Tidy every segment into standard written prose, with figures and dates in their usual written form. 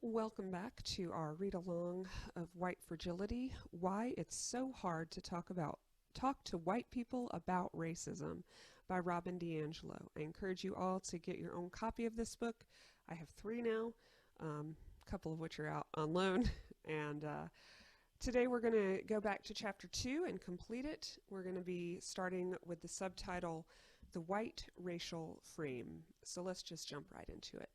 Welcome back to our read along of White Fragility: Why It's So Hard to Talk to White People About Racism by Robin DiAngelo. I encourage you all to get your own copy of this book. I have three now, a couple of which are out on loan. And today we're going to go back to chapter 2 and complete it. We're going to be starting with the subtitle, The White Racial Frame. So let's just jump right into it.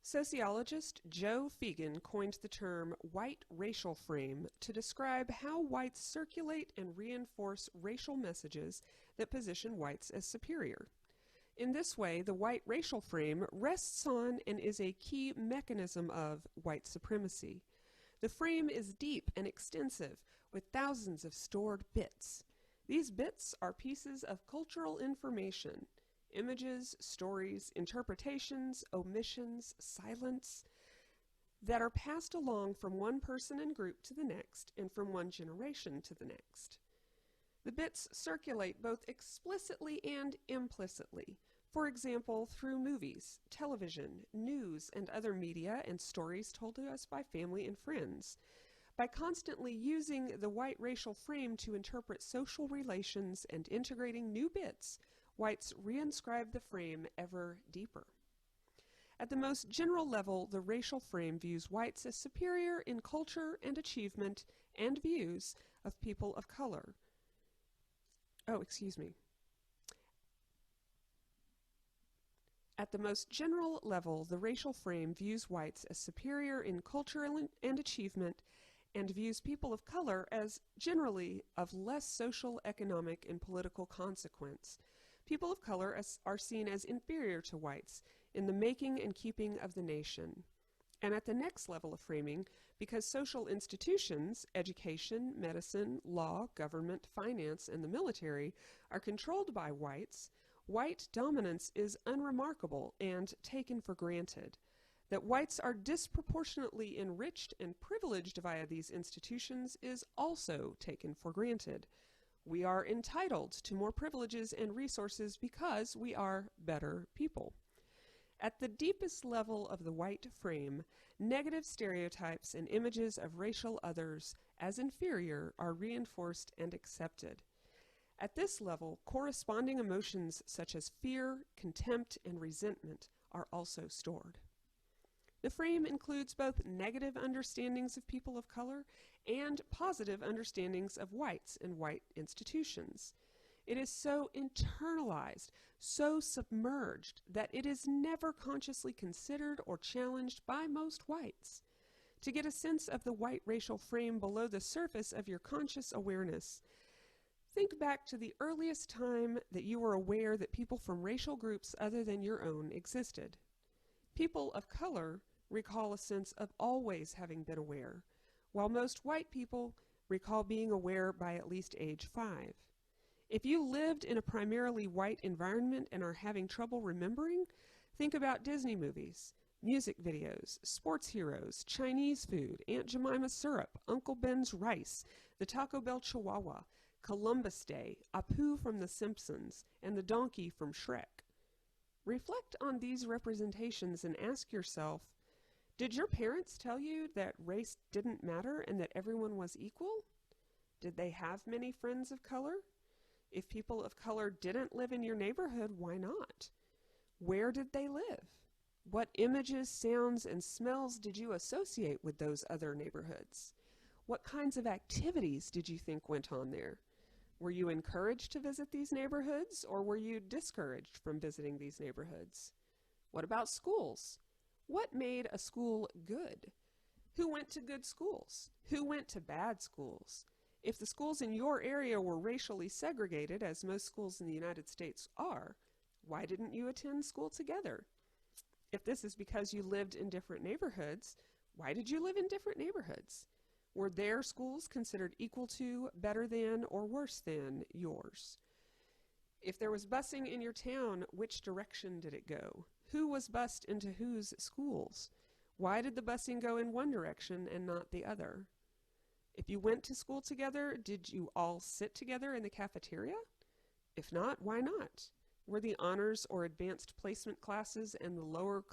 Sociologist Joe Fegan coined the term white racial frame to describe how whites circulate and reinforce racial messages that position whites as superior. In this way, the white racial frame rests on and is a key mechanism of white supremacy. The frame is deep and extensive, with thousands of stored bits. These bits are pieces of cultural information. Images, stories, interpretations, omissions, silence that are passed along from one person and group to the next and from one generation to the next. The bits circulate both explicitly and implicitly, for example, through movies, television, news, and other media and stories told to us by family and friends. By constantly using the white racial frame to interpret social relations and integrating new bits, whites reinscribe the frame ever deeper. At the most general level, the racial frame views whites as superior in culture and achievement and views of people of color. At the most general level, the racial frame views whites as superior in culture and achievement and views people of color as generally of less social, economic, and political consequence. People of color are seen as inferior to whites in the making and keeping of the nation. And at the next level of framing, because social institutions, education, medicine, law, government, finance, and the military are controlled by whites, white dominance is unremarkable and taken for granted. That whites are disproportionately enriched and privileged via these institutions is also taken for granted. We are entitled to more privileges and resources because we are better people. At the deepest level of the white frame, negative stereotypes and images of racial others as inferior are reinforced and accepted. At this level, corresponding emotions such as fear, contempt, and resentment are also stored. The frame includes both negative understandings of people of color and positive understandings of whites and white institutions. It is so internalized, so submerged, that it is never consciously considered or challenged by most whites. To get a sense of the white racial frame below the surface of your conscious awareness, think back to the earliest time that you were aware that people from racial groups other than your own existed. People of color recall a sense of always having been aware, while most white people recall being aware by at least age 5. If you lived in a primarily white environment and are having trouble remembering, think about Disney movies, music videos, sports heroes, Chinese food, Aunt Jemima's syrup, Uncle Ben's rice, the Taco Bell Chihuahua, Columbus Day, Apu from The Simpsons, and the donkey from Shrek. Reflect on these representations and ask yourself, did your parents tell you that race didn't matter and that everyone was equal? Did they have many friends of color? If people of color didn't live in your neighborhood, why not? Where did they live? What images, sounds, and smells did you associate with those other neighborhoods? What kinds of activities did you think went on there? Were you encouraged to visit these neighborhoods, or were you discouraged from visiting these neighborhoods? What about schools? What made a school good? Who went to good schools? Who went to bad schools? If the schools in your area were racially segregated, as most schools in the United States are, why didn't you attend school together? If this is because you lived in different neighborhoods, why did you live in different neighborhoods? Were their schools considered equal to, better than, or worse than yours? If there was busing in your town, which direction did it go? Who was bused into whose schools? Why did the busing go in one direction and not the other? If you went to school together, did you all sit together in the cafeteria? If not, why not? Were the honors or advanced placement classes and the lower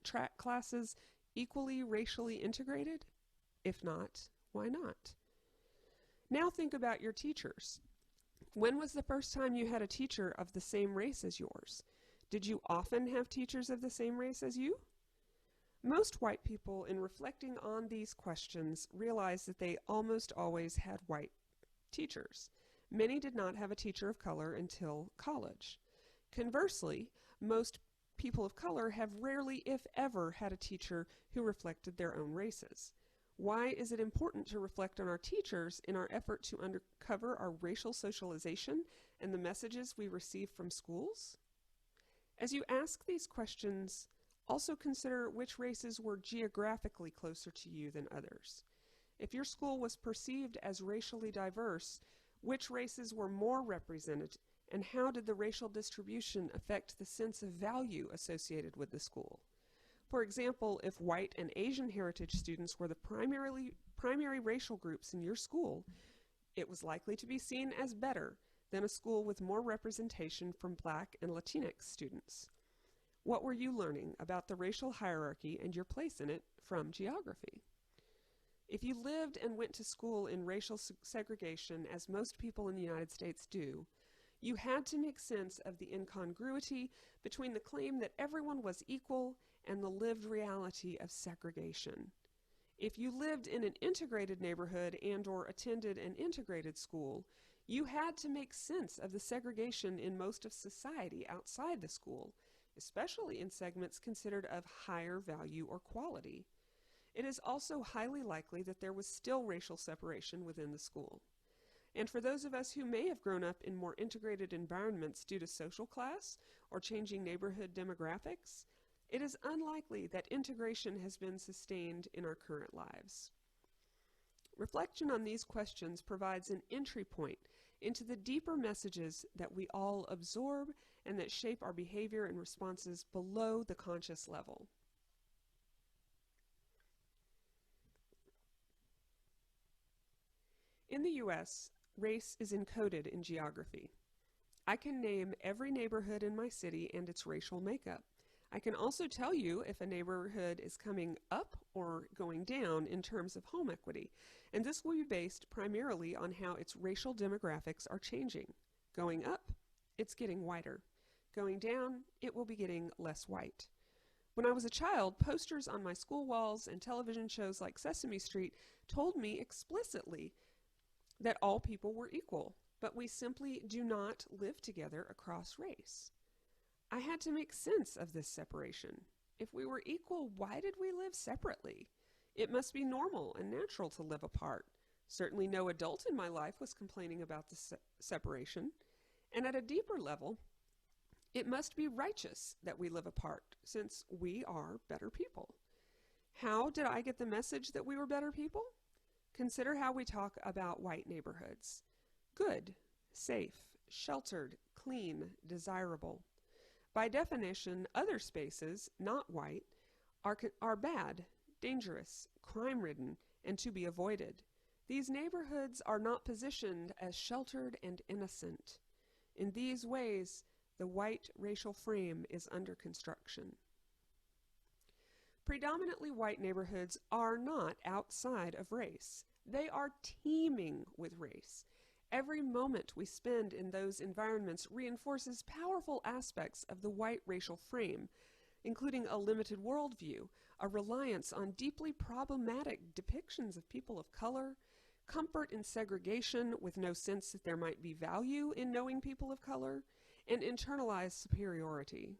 track classes equally racially integrated? If not, why not? Now think about your teachers. When was the first time you had a teacher of the same race as yours? Did you often have teachers of the same race as you? Most white people, in reflecting on these questions, realize that they almost always had white teachers. Many did not have a teacher of color until college. Conversely, most people of color have rarely, if ever, had a teacher who reflected their own races. Why is it important to reflect on our teachers in our effort to uncover our racial socialization and the messages we receive from schools? As you ask these questions, also consider which races were geographically closer to you than others. If your school was perceived as racially diverse, which races were more represented, and how did the racial distribution affect the sense of value associated with the school? For example, if white and Asian heritage students were the primary racial groups in your school, it was likely to be seen as better than a school with more representation from Black and Latinx students. What were you learning about the racial hierarchy and your place in it from geography? If you lived and went to school in racial segregation, as most people in the United States do, you had to make sense of the incongruity between the claim that everyone was equal and the lived reality of segregation. If you lived in an integrated neighborhood and/or attended an integrated school, you had to make sense of the segregation in most of society outside the school, especially in segments considered of higher value or quality. It is also highly likely that there was still racial separation within the school. And for those of us who may have grown up in more integrated environments due to social class or changing neighborhood demographics, it is unlikely that integration has been sustained in our current lives. Reflection on these questions provides an entry point into the deeper messages that we all absorb and that shape our behavior and responses below the conscious level. In the U.S., race is encoded in geography. I can name every neighborhood in my city and its racial makeup. I can also tell you if a neighborhood is coming up or going down in terms of home equity, and this will be based primarily on how its racial demographics are changing. Going up, it's getting whiter. Going down, it will be getting less white. When I was a child, posters on my school walls and television shows like Sesame Street told me explicitly that all people were equal, but we simply do not live together across race. I had to make sense of this separation. If we were equal, why did we live separately? It must be normal and natural to live apart. Certainly no adult in my life was complaining about the separation. And at a deeper level, it must be righteous that we live apart, since we are better people. How did I get the message that we were better people? Consider how we talk about white neighborhoods. Good, safe, sheltered, clean, desirable. By definition, other spaces, not white, are bad, dangerous, crime-ridden, and to be avoided. These neighborhoods are not positioned as sheltered and innocent. In these ways, the white racial frame is under construction. Predominantly white neighborhoods are not outside of race. They are teeming with race. Every moment we spend in those environments reinforces powerful aspects of the white racial frame, including a limited worldview, a reliance on deeply problematic depictions of people of color, comfort in segregation with no sense that there might be value in knowing people of color, and internalized superiority.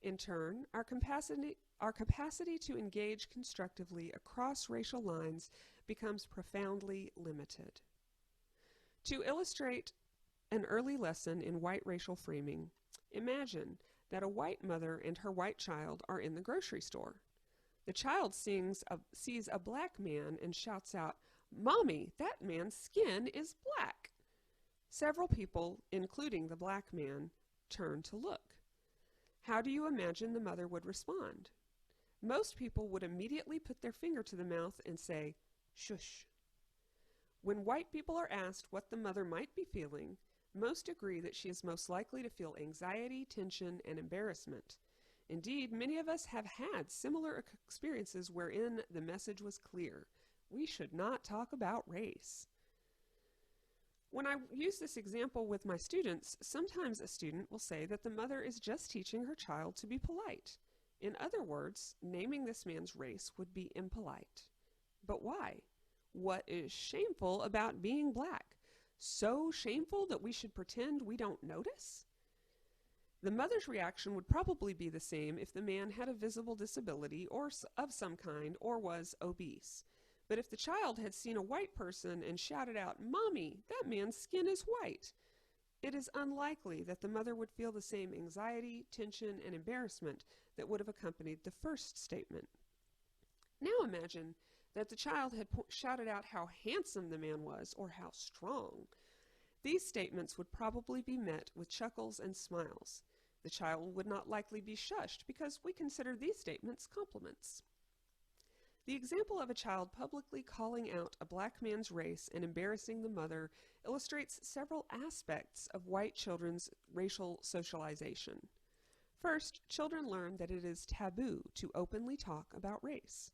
In turn, our capacity to engage constructively across racial lines becomes profoundly limited. To illustrate an early lesson in white racial framing, imagine that a white mother and her white child are in the grocery store. The child sees a black man and shouts out, "Mommy, that man's skin is black." Several people, including the black man, turn to look. How do you imagine the mother would respond? Most people would immediately put their finger to the mouth and say, "Shush." When white people are asked what the mother might be feeling, Most agree that she is most likely to feel anxiety, tension, and embarrassment. Indeed, many of us have had similar experiences wherein the message was clear. We should not talk about race. When I use this example with my students, sometimes a student will say that the mother is just teaching her child to be polite. In other words, naming this man's race would be impolite. But why? What is shameful about being black? So shameful that we should pretend we don't notice? The mother's reaction would probably be the same if the man had a visible disability or of some kind or was obese. But if the child had seen a white person and shouted out, "Mommy, that man's skin is white," it is unlikely that the mother would feel the same anxiety, tension, and embarrassment that would have accompanied the first statement. Now imagine that the child had shouted out how handsome the man was or how strong. These statements would probably be met with chuckles and smiles. The child would not likely be shushed because we consider these statements compliments. The example of a child publicly calling out a black man's race and embarrassing the mother illustrates several aspects of white children's racial socialization. First, children learn that it is taboo to openly talk about race.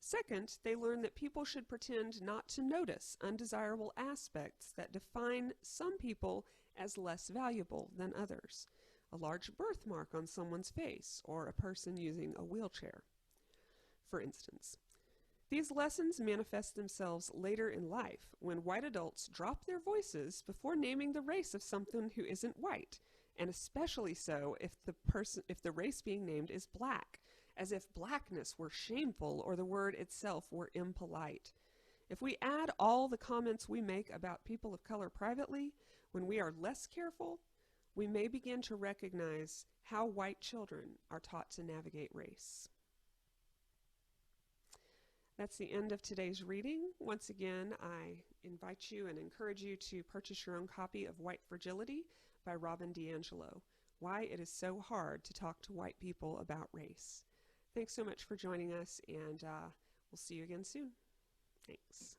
Second, they learn that people should pretend not to notice undesirable aspects that define some people as less valuable than others. A large birthmark on someone's face or a person using a wheelchair, for instance. These lessons manifest themselves later in life when white adults drop their voices before naming the race of someone who isn't white, and especially so if the race being named is black, as if blackness were shameful or the word itself were impolite. If we add all the comments we make about people of color privately, when we are less careful, we may begin to recognize how white children are taught to navigate race. That's the end of today's reading. Once again, I invite you and encourage you to purchase your own copy of White Fragility by Robin DiAngelo, Why It Is So Hard to Talk to White People About Race. Thanks so much for joining us, and we'll see you again soon. Thanks.